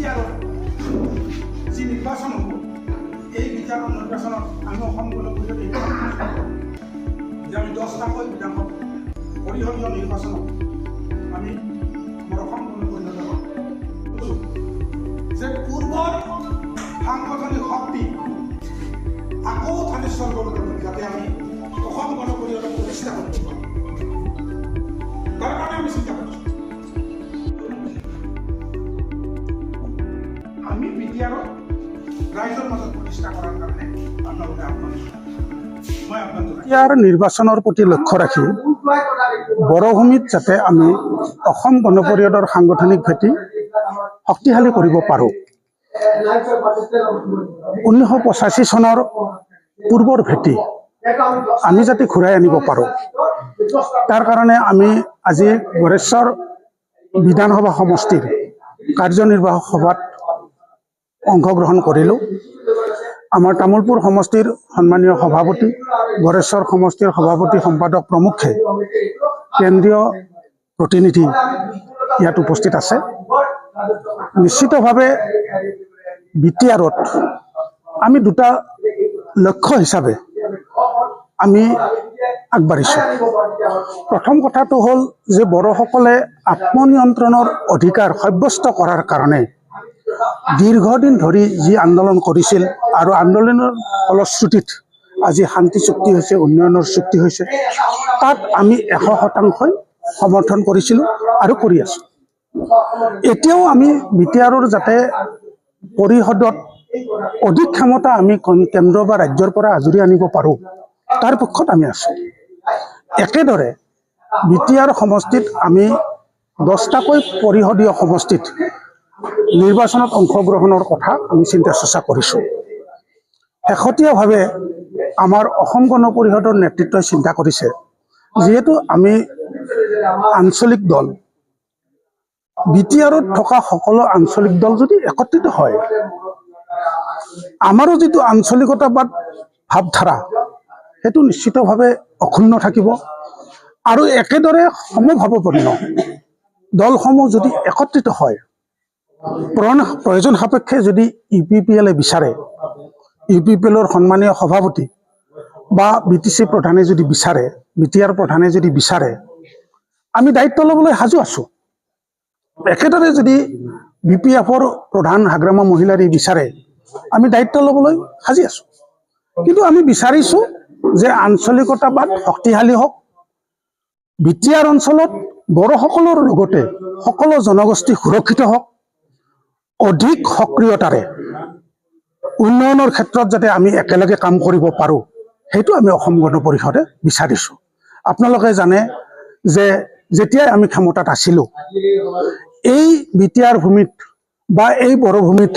বিটিআৰত যি নিৰ্বাচন হ'ব এই বিটিআৰৰ নিৰ্বাচনত আমি অসম গণ পৰিষদে যে আমি 10টাকৈ বিধানসভা পৰিষদীয় নিৰ্বাচনত আমি আমাৰ অসম গণ পৰিষদৰ যে পূৰ্বৰ সাংগঠনিক শক্তি আকৌ থানেশ্বৰ গগৈ যাতে আমি অসম গণ পৰিষদক প্ৰতিষ্ঠা কৰিব পাৰোঁ তাৰ কাৰণে আমি চিন্তা কৰিছোঁ। আমি বিটিআৰত ৰাইজৰ মাজত প্ৰতিষ্ঠা কৰাৰ কাৰণে আপোনালোকে ইয়াৰ নিৰ্বাচনৰ প্ৰতি লক্ষ্য ৰাখি বৰভূমিত যাতে আমি অসম গণ পৰিষদৰ সাংগঠনিক ভেটি শক্তিশালী কৰিব পাৰোঁ। 1985 চনৰ পূৰ্বৰ ভেটি আমি যাতে ঘূৰাই আনিব পাৰোঁ তাৰ কাৰণে আমি আজি গড়েশ্বৰ বিধানসভা সমষ্টিৰ কাৰ্যনিৰ্বাহক সভাত অংশগ্ৰহণ কৰিলোঁ। আমাৰ তামোলপুৰ সমষ্টিৰ সন্মানীয় সভাপতি, গড়েশ্বৰ সমষ্টিৰ সভাপতি সম্পাদক প্ৰমুখে কেন্দ্ৰীয় প্ৰতিনিধি ইয়াত উপস্থিত আছে। নিশ্চিতভাৱে বিটিআৰত আমি দুটা লক্ষ্য হিচাপে আমি আগবাঢ়িছোঁ। প্ৰথম কথাটো হ'ল যে বড়োসকলে আত্মনিয়ন্ত্ৰণৰ অধিকাৰ সাব্যস্ত কৰাৰ কাৰণে দীৰ্ঘদিন ধৰি যি আন্দোলন কৰিছিল আৰু আন্দোলনৰ ফলশ্ৰুতিত আজি শান্তি চুক্তি হৈছে, উন্নয়নৰ চুক্তি হৈছে, তাত আমি 100% সমৰ্থন কৰিছিলোঁ আৰু কৰি আছোঁ। এতিয়াও আমি বিটিআৰৰ যাতে পৰিষদত অধিক ক্ষমতা আমি কেন্দ্ৰ বা ৰাজ্যৰ পৰা আজৰি আনিব পাৰোঁ তাৰ পক্ষত আমি আছোঁ। একেদৰে বিটিআৰ সমষ্টিত আমি 10টাকৈ পৰিষদীয় সমষ্টিত নিৰ্বাচনত অংশগ্ৰহণৰ কথা আমি চিন্তা চৰ্চা কৰিছোঁ। শেহতীয়াভাৱে আমাৰ অসম গণ পৰিষদৰ নেতৃত্বই চিন্তা কৰিছে, যিহেতু আমি আঞ্চলিক দল, বিটিআৰত থকা সকলো আঞ্চলিক দল যদি একত্ৰিত হয়, আমাৰো যিটো আঞ্চলিকতাবাদ ভাৱধাৰা সেইটো নিশ্চিতভাৱে অক্ষুণ্ণ থাকিব আৰু একেদৰে সমভাৱাপন্ন দলসমূহ যদি একত্ৰিত হয়, প্ৰয়োজন সাপেক্ষে যদি UPPL বিচাৰে, UPPLৰ সন্মানীয় সভাপতি বা BTC প্ৰধানে যদি বিচাৰে, বিটিআৰ প্ৰধানে যদি বিচাৰে, আমি দায়িত্ব ল'বলৈ সাজু আছোঁ। একেদৰে যদি BPFৰ প্ৰধান হাগ্ৰামা মহিলাৰী বিচাৰে, আমি দায়িত্ব ল'বলৈ সাজি আছোঁ। কিন্তু আমি বিচাৰিছোঁ যে আঞ্চলিকতাবাদ শক্তিশালী হওক, বিটিআৰ অঞ্চলত বড়োসকলৰ লগতে সকলো জনগোষ্ঠী সুৰক্ষিত হওক, অধিক সক্ৰিয়তাৰে উন্নয়নৰ ক্ষেত্ৰত যাতে আমি একেলগে কাম কৰিব পাৰোঁ, সেইটো আমি অসম গণ পৰিষদে বিচাৰিছোঁ। আপোনালোকে জানে যে যেতিয়াই আমি ক্ষমতাত আছিলোঁ, এই বিটিআৰ ভূমিত বা এই বড়োভূমিত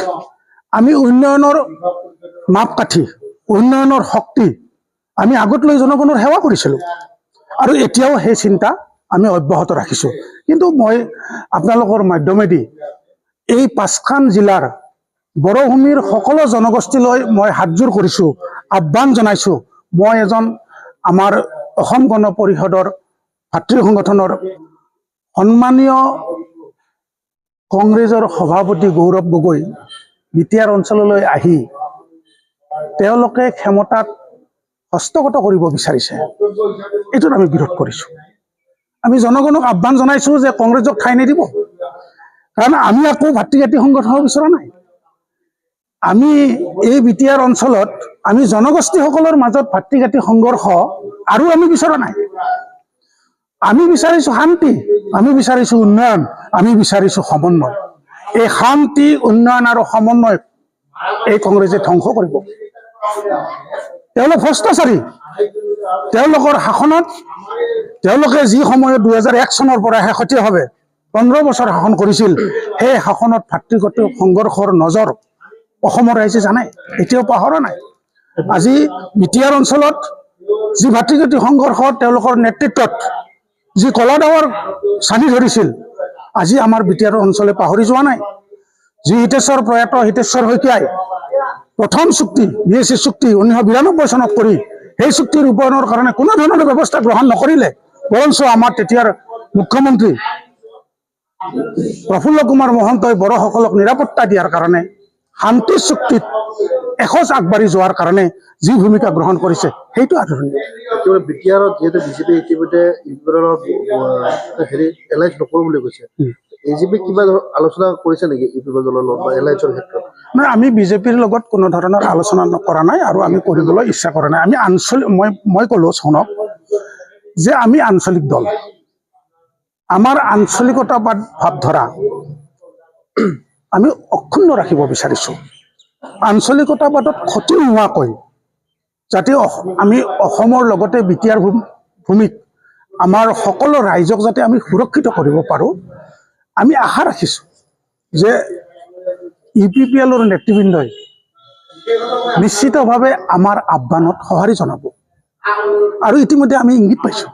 আমি উন্নয়নৰ মাপকাঠি, উন্নয়নৰ শক্তি আমি আগত লৈ জনগণৰ সেৱা কৰিছিলোঁ আৰু এতিয়াও সেই চিন্তা আমি অব্যাহত ৰাখিছোঁ। কিন্তু মই আপোনালোকৰ মাধ্যমেদি এই 5খন জিলাৰ বড়োভূমিৰ সকলো জনগোষ্ঠীলৈ মই হাতযোৰ কৰিছোঁ, আহ্বান জনাইছোঁ। মই এজন আমাৰ অসম গণ পৰিষদৰ ভাতৃ সংগঠনৰ সন্মানীয় কংগ্ৰেছৰ সভাপতি গৌৰৱ গগৈ বিটিআৰ অঞ্চললৈ আহি তেওঁলোকে ক্ষমতাত হস্তগত কৰিব বিচাৰিছে, এইটোত আমি বিৰোধ কৰিছোঁ। আমি জনগণক আহ্বান জনাইছোঁ যে কংগ্ৰেছক ঠাই নিদিব, কাৰণ আমি আকৌ ভাতৃজাতি সংগঠন হ'ব বিচৰা নাই। আমি এই বিটিআৰ অঞ্চলত আমি জনগোষ্ঠীসকলৰ মাজত ভাতৃজাতি সংঘৰ্ষ আৰু আমি বিচৰা নাই। আমি বিচাৰিছোঁ শান্তি, আমি বিচাৰিছোঁ উন্নয়ন, আমি বিচাৰিছোঁ সমন্বয়। এই শান্তি, উন্নয়ন আৰু সমন্বয় এই কংগ্ৰেছে ধ্বংস কৰিব। তেওঁলোক ভ্ৰষ্টাচাৰী। তেওঁলোকৰ শাসনত তেওঁলোকে যি সময়ত 2001 চনৰ পৰা শেহতীয়াভাৱে 15 বছৰ শাসন কৰিছিল, সেই শাসনত ভাতৃগত সংঘৰ্ষৰ নজৰ অসমৰ ৰাইজে জানে, এতিয়াও পাহৰা নাই। আজি বিটিআৰ অঞ্চলত যি ভাতৃগত সংঘৰ্ষ তেওঁলোকৰ নেতৃত্বত যি কলা ডাৱৰ চানি ধৰিছিল, আজি আমাৰ বিটিআৰ অঞ্চলে পাহৰি যোৱা নাই। যি হিতেশ্বৰ প্ৰয়াত হিতেশ্বৰ শইকীয়াই প্ৰথম চুক্তি BSC চুক্তি 1992 চনত কৰি সেই চুক্তি ৰূপায়ণৰ কাৰণে কোনো ধৰণৰ ব্যৱস্থা গ্ৰহণ নকৰিলে, বৰঞ্চ আমাৰ তেতিয়াৰ মুখ্যমন্ত্ৰী প্ৰফুল্ল কুমাৰ মহন্তই বড়োসকলক নিৰাপত্তা দিয়াৰ কাৰণে শান্তি চুক্তিত এখোজ আগবাঢ়ি যোৱাৰ কাৰণে যি ভূমিকা গ্ৰহণ কৰিছে সেইটো আদৰণীয়। একেবাৰে বিটিআৰত যিহেতু বিজেপি ইতিমধ্যে হেৰি এলায়েন্স নকৰোঁ বুলি কৈছে, এজিপি কিবা আলোচনা কৰিছে নেকি ইউপিপি দলৰ লগত বা এলায়েন্সৰ ক্ষেত্ৰত? মানে আমি বিজেপিৰ লগত কোনো ধৰণৰ আলোচনা কৰা নাই আৰু আমি কৰিবলৈ ইচ্ছা কৰা নাই। আমি আঞ্চলিক মই ক'লো চনক যে আমি আঞ্চলিক দল, আমাৰ আঞ্চলিকতাবাদ ভাৱধাৰা আমি অক্ষুণ্ণ ৰাখিব বিচাৰিছোঁ। আঞ্চলিকতাবাদত ক্ষতি নোহোৱাকৈ যাতে আমি অসমৰ লগতে বিটিআৰ ভূমিত আমাৰ সকলো ৰাইজক যাতে আমি সুৰক্ষিত কৰিব পাৰোঁ, আমি আশা ৰাখিছোঁ যে ইউপিপিএলৰ নেতৃবৃন্দই নিশ্চিতভাৱে আমাৰ আহ্বানত সঁহাৰি জনাব আৰু ইতিমধ্যে আমি ইংগিত পাইছোঁ।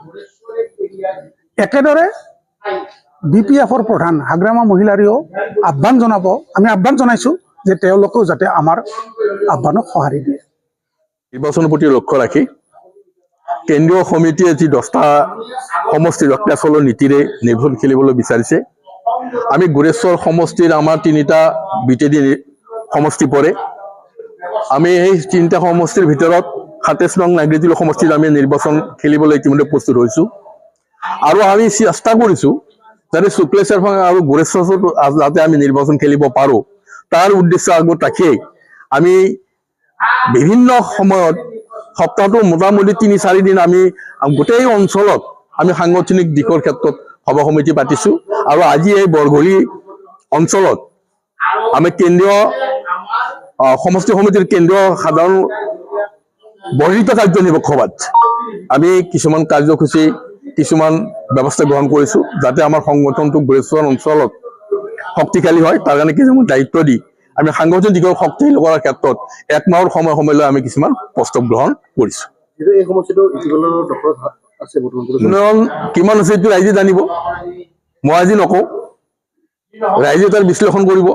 একেদৰে BPFৰ প্ৰধান হাগ্ৰামা মহিলাৰীয়েও আহ্বান জনাব, আমি আহ্বান জনাইছোঁ যে তেওঁলোকেও যাতে আমাৰ আহ্বানক সঁহাৰি দিয়ে। নিৰ্বাচনৰ প্ৰতি লক্ষ্য ৰাখি কেন্দ্ৰীয় সমিতিয়ে যি 10টা সমষ্টিৰ ৰক্তাচলৰ নীতিৰে নিৰ্বাচন খেলিবলৈ বিচাৰিছে, আমি গোৰেশ্বৰ সমষ্টিৰ আমাৰ 3টা বিটেডি সমষ্টি পৰে। আমি এই 3টা সমষ্টিৰ ভিতৰত 27 নং নাগৰিকীয় সমষ্টিত আমি নিৰ্বাচন খেলিবলৈ ইতিমধ্যে প্ৰস্তুত হৈছোঁ আৰু আমি চেষ্টা কৰিছোঁ যাতে শুক্লেশ্বৰ আৰু গোৰেশ্বৰত যাতে আমি নিৰ্বাচন খেলিব পাৰোঁ, তাৰ উদ্দেশ্য আগত ৰাখিয়েই আমি বিভিন্ন সময়ত সপ্তাহটো মোটামুটি 3-4 দিন আমি গোটেই অঞ্চলত আমি সাংগঠনিক দিশৰ ক্ষেত্ৰত সভা সমিতি পাতিছোঁ আৰু আজি এই বৰঘৰী অঞ্চলত আমি কেন্দ্ৰীয় সমষ্টি সমিতিৰ কেন্দ্ৰীয় সাধাৰণ বৰ্ধিত কাৰ্যনিৰ্বাহক সভাত আমি কিছুমান কাৰ্যসূচী কিছুমান ব্যৱস্থা গ্ৰহণ কৰিছোঁ যাতে আমাৰ সংগঠনটো গোৰেশ্বৰ অঞ্চলত শক্তিশালী হয়। তাৰ কাৰণে কিছুমান দায়িত্ব দি আমি সাংগঠনিক দিশৰ শক্তিশালী কৰাৰ ক্ষেত্ৰত 1 মাহৰ সময়লৈ আমি কিছুমান প্ৰস্তাৱ গ্ৰহণ কৰিছোঁ। এই সমষ্টিটো ইউপিপিএলৰ দখলত আছে উন্নয়ন কিমান আছে এইটো ৰাইজে জানিব, মই আজি নকওঁ, ৰাইজে তাৰ বিশ্লেষণ কৰিব।